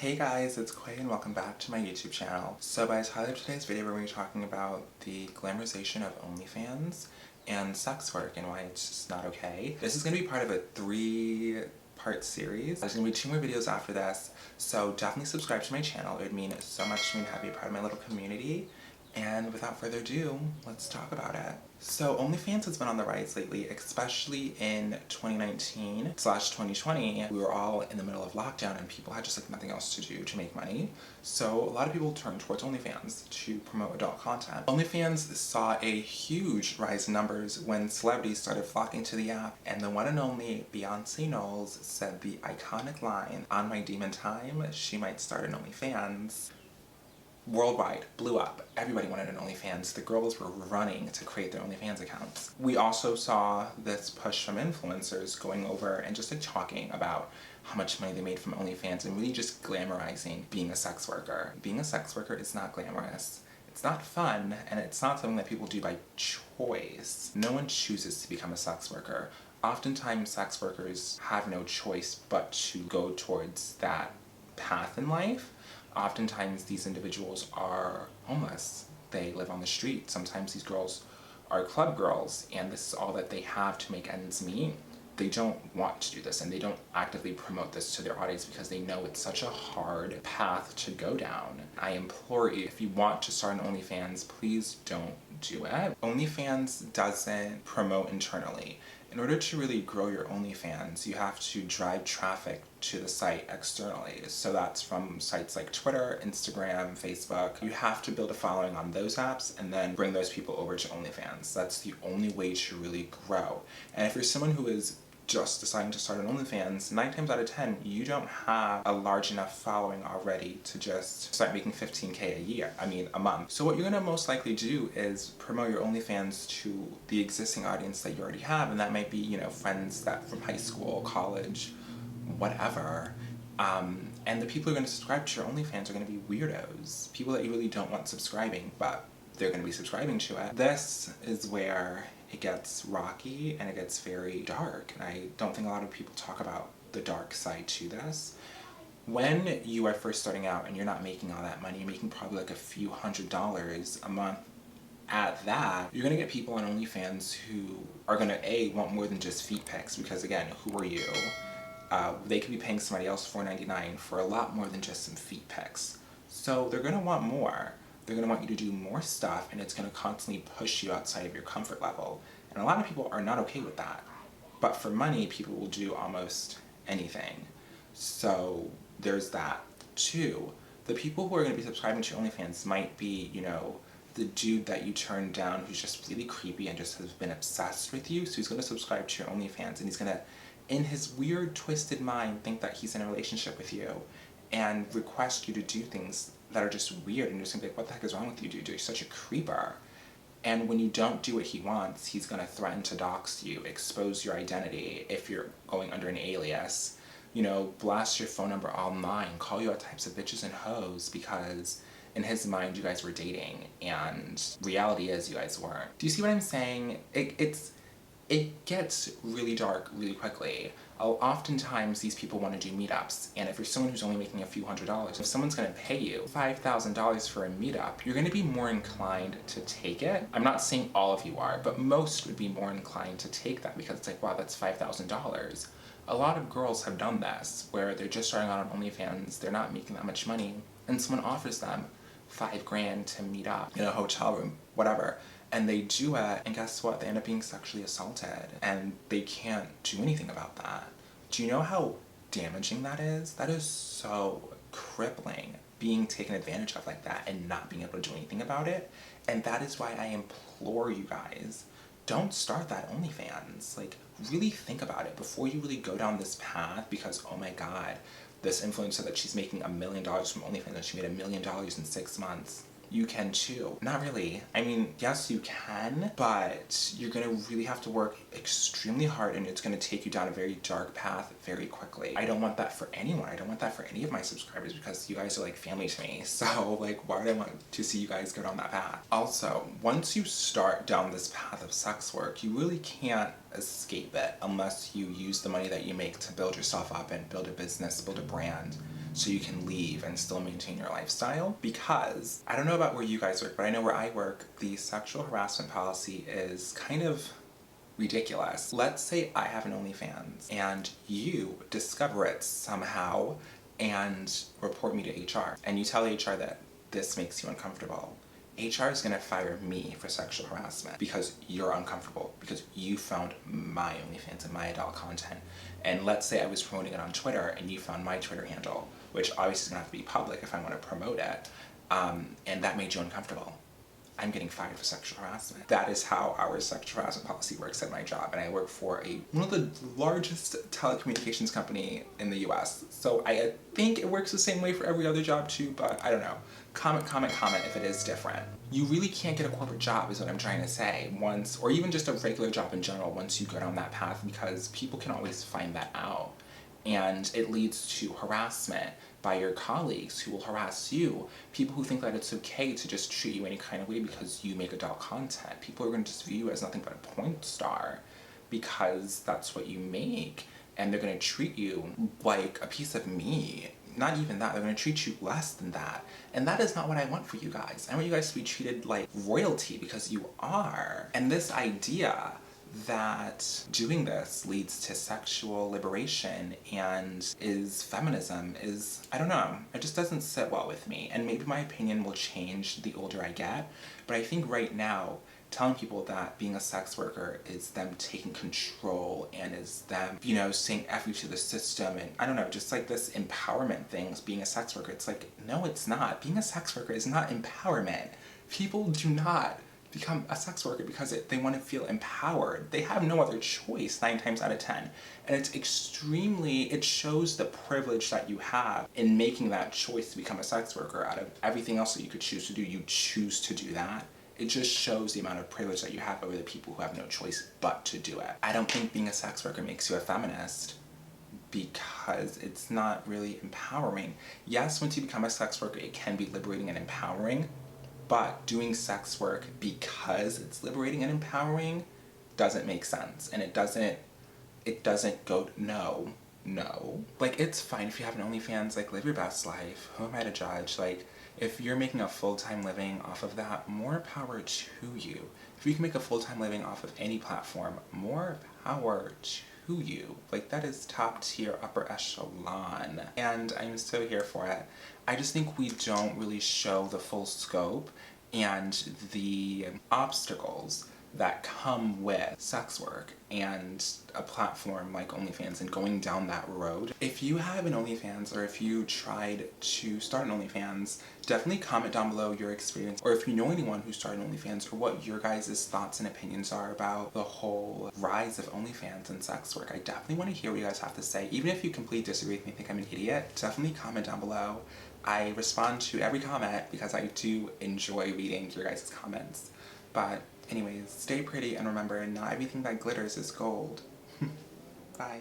Hey guys, it's Quay and welcome back to my YouTube channel. So by the title of today's video, we're going to be talking about the glamorization of OnlyFans and sex work and why it's just not okay. This is going to be part of a 3-part series. There's going to be 2 more videos after this, so definitely subscribe to my channel. It would mean so much to me to have you a part of my little community. And without further ado, let's talk about it. So OnlyFans has been on the rise lately, especially in 2019/2020. We were all in the middle of lockdown and people had just like nothing else to do to make money. So a lot of people turned towards OnlyFans to promote adult content. OnlyFans saw a huge rise in numbers when celebrities started flocking to the app, and the one and only Beyonce Knowles said the iconic line, "On my demon time, she might start an OnlyFans." Worldwide, blew up. Everybody wanted an OnlyFans. The girls were running to create their OnlyFans accounts. We also saw this push from influencers going over and just like talking about how much money they made from OnlyFans and really just glamorizing being a sex worker. Being a sex worker is not glamorous. It's not fun, and it's not something that people do by choice. No one chooses to become a sex worker. Oftentimes, sex workers have no choice but to go towards that path in life. Oftentimes these individuals are homeless. They live on the street. Sometimes these girls are club girls and this is all that they have to make ends meet. They don't want to do this and they don't actively promote this to their audience because they know it's such a hard path to go down. I implore you, if you want to start an OnlyFans, please don't do it. OnlyFans doesn't promote internally. In order to really grow your OnlyFans, you have to drive traffic to the site externally. So that's from sites like Twitter, Instagram, Facebook. You have to build a following on those apps and then bring those people over to OnlyFans. That's the only way to really grow. And if you're someone who is just deciding to start an OnlyFans, 9 times out of 10, you don't have a large enough following already to just start making $15K a month. So what you're gonna most likely do is promote your OnlyFans to the existing audience that you already have, and that might be, friends that from high school, college, whatever. And the people who are gonna subscribe to your OnlyFans are gonna be weirdos. People that you really don't want subscribing, but they're gonna be subscribing to it. This is where it gets rocky and it gets very dark. And I don't think a lot of people talk about the dark side to this. When you are first starting out and you're not making all that money, you're making probably like a few $100s a month at that, you're gonna get people on OnlyFans who are gonna want more than just feet pics, because again, who are you? They could be paying somebody else $4.99 for a lot more than just some feet pics. So they're gonna want more. They're going to want you to do more stuff, and it's going to constantly push you outside of your comfort level. And a lot of people are not okay with that. But for money, people will do almost anything. So there's that. 2, the people who are going to be subscribing to your OnlyFans might be, the dude that you turned down who's just really creepy and just has been obsessed with you. So he's going to subscribe to your OnlyFans, and he's going to, in his weird, twisted mind, think that he's in a relationship with you and request you to do things that are just weird, and you're just gonna be like, what the heck is wrong with you, dude? You're such a creeper. And when you don't do what he wants, he's gonna threaten to dox you, expose your identity if you're going under an alias, blast your phone number online, call you all types of bitches and hoes, because in his mind you guys were dating, and reality is you guys weren't. Do you see what I'm saying? It gets really dark really quickly. Oftentimes these people want to do meetups, and if you're someone who's only making a few $100s, if someone's going to pay you $5,000 for a meetup, you're going to be more inclined to take it. I'm not saying all of you are, but most would be more inclined to take that because it's like, wow, that's $5,000. A lot of girls have done this, where they're just starting out on OnlyFans, they're not making that much money, and someone offers them $5,000 to meet up in a hotel room, whatever. And they do it, and guess what? They end up being sexually assaulted, and they can't do anything about that. Do you know how damaging that is? That is so crippling, being taken advantage of like that and not being able to do anything about it. And that is why I implore you guys, don't start that OnlyFans. Like, really think about it before you really go down this path, because oh my god, this influencer that she's making $1 million from OnlyFans and she made $1 million in 6 months. You can too. Not really. I mean, yes, you can, but you're gonna really have to work extremely hard, and it's gonna take you down a very dark path very quickly. I don't want that for anyone. I don't want that for any of my subscribers, because you guys are like family to me. So like, why would I want to see you guys go down that path? Also, once you start down this path of sex work, you really can't escape it unless you use the money that you make to build yourself up and build a business, build a brand. so you can leave and still maintain your lifestyle. Because I don't know about where you guys work, but I know where I work, the sexual harassment policy is kind of ridiculous. Let's say I have an OnlyFans and you discover it somehow and report me to HR, and you tell HR that this makes you uncomfortable. HR is gonna fire me for sexual harassment because you're uncomfortable, because you found my OnlyFans and my adult content. And let's say I was promoting it on Twitter and you found my Twitter handle, which obviously is gonna have to be public if I wanna promote it, and that made you uncomfortable. I'm getting fired for sexual harassment. That is how our sexual harassment policy works at my job, and I work for one of the largest telecommunications company in the US. So I think it works the same way for every other job too, but I don't know. Comment if it is different. You really can't get a corporate job is what I'm trying to say once, or even just a regular job in general once you go down that path, because people can always find that out. And it leads to harassment by your colleagues who will harass you. People who think that it's okay to just treat you any kind of way because you make adult content. People are going to just view you as nothing but a porn star because that's what you make. And they're going to treat you like a piece of meat. Not even that, they're going to treat you less than that. And that is not what I want for you guys. I want you guys to be treated like royalty because you are. And this idea that doing this leads to sexual liberation and is feminism is, I don't know, it just doesn't sit well with me. And maybe my opinion will change the older I get, but I think right now, telling people that being a sex worker is them taking control and is them, you know, saying F you to the system and I don't know, just like this empowerment thing, being a sex worker, it's like, no, it's not. Being a sex worker is not empowerment. People do not become a sex worker because they want to feel empowered. They have no other choice 9 times out of 10. And it's it shows the privilege that you have in making that choice to become a sex worker. Out of everything else that you could choose to do, you choose to do that. It just shows the amount of privilege that you have over the people who have no choice but to do it. I don't think being a sex worker makes you a feminist because it's not really empowering. Yes, once you become a sex worker, it can be liberating and empowering, but doing sex work because it's liberating and empowering doesn't make sense. And it doesn't go, no. Like, it's fine if you have an OnlyFans, like, live your best life. Who am I to judge? Like, if you're making a full-time living off of that, more power to you. If you can make a full-time living off of any platform, more power to you. Like, that is top tier, upper echelon. And I'm so here for it. I just think we don't really show the full scope and the obstacles that come with sex work and a platform like OnlyFans and going down that road. If you have an OnlyFans or if you tried to start an OnlyFans, definitely comment down below your experience, or if you know anyone who started OnlyFans, or what your guys' thoughts and opinions are about the whole rise of OnlyFans and sex work. I definitely want to hear what you guys have to say. Even if you completely disagree with me, think I'm an idiot, definitely comment down below. I respond to every comment because I do enjoy reading your guys' comments. But anyways, stay pretty and remember, not everything that glitters is gold. Bye.